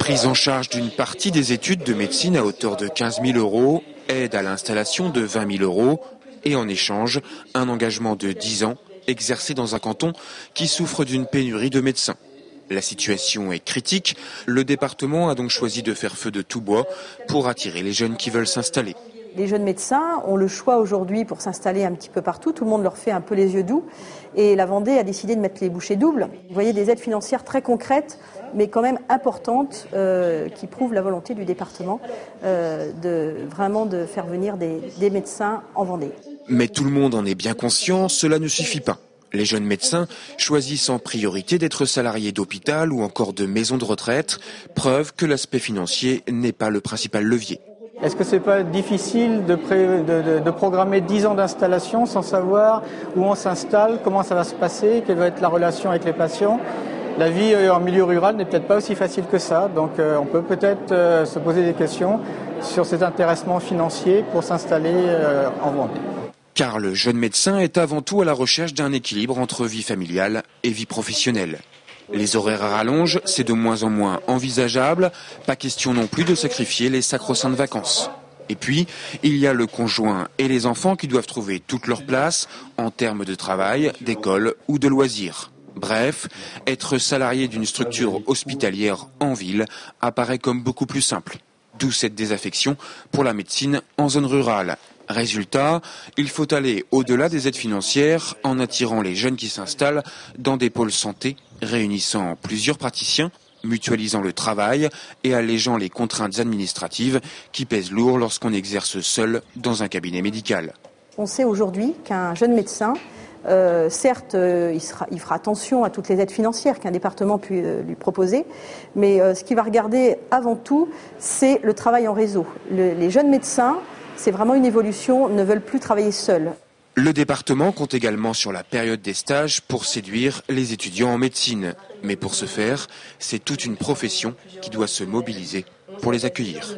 Prise en charge d'une partie des études de médecine à hauteur de 15 000 €, aide à l'installation de 20 000 € et en échange, un engagement de 10 ans exercé dans un canton qui souffre d'une pénurie de médecins. La situation est critique, le département a donc choisi de faire feu de tout bois pour attirer les jeunes qui veulent s'installer. Les jeunes médecins ont le choix aujourd'hui pour s'installer un petit peu partout. Tout le monde leur fait un peu les yeux doux. Et la Vendée a décidé de mettre les bouchées doubles. Vous voyez des aides financières très concrètes, mais quand même importantes, qui prouvent la volonté du département de faire venir des médecins en Vendée. Mais tout le monde en est bien conscient, cela ne suffit pas. Les jeunes médecins choisissent en priorité d'être salariés d'hôpital ou encore de maison de retraite, preuve que l'aspect financier n'est pas le principal levier. Est-ce que c'est pas difficile de programmer 10 ans d'installation sans savoir où on s'installe, comment ça va se passer, quelle va être la relation avec les patients? La vie en milieu rural n'est peut-être pas aussi facile que ça, donc on peut peut-être se poser des questions sur cet intéressement financier pour s'installer en Vendée. Car le jeune médecin est avant tout à la recherche d'un équilibre entre vie familiale et vie professionnelle. Les horaires à rallonge, c'est de moins en moins envisageable. Pas question non plus de sacrifier les sacro-saintes vacances. Et puis, il y a le conjoint et les enfants qui doivent trouver toute leur place en termes de travail, d'école ou de loisirs. Bref, être salarié d'une structure hospitalière en ville apparaît comme beaucoup plus simple. D'où cette désaffection pour la médecine en zone rurale. Résultat, il faut aller au-delà des aides financières en attirant les jeunes qui s'installent dans des pôles santé réunissant plusieurs praticiens, mutualisant le travail et allégeant les contraintes administratives qui pèsent lourd lorsqu'on exerce seul dans un cabinet médical. On sait aujourd'hui qu'un jeune médecin, certes, il fera attention à toutes les aides financières qu'un département peut lui proposer, mais ce qu'il va regarder avant tout, c'est le travail en réseau. Les jeunes médecins, c'est vraiment une évolution, ne veulent plus travailler seuls. Le département compte également sur la période des stages pour séduire les étudiants en médecine. Mais pour ce faire, c'est toute une profession qui doit se mobiliser pour les accueillir.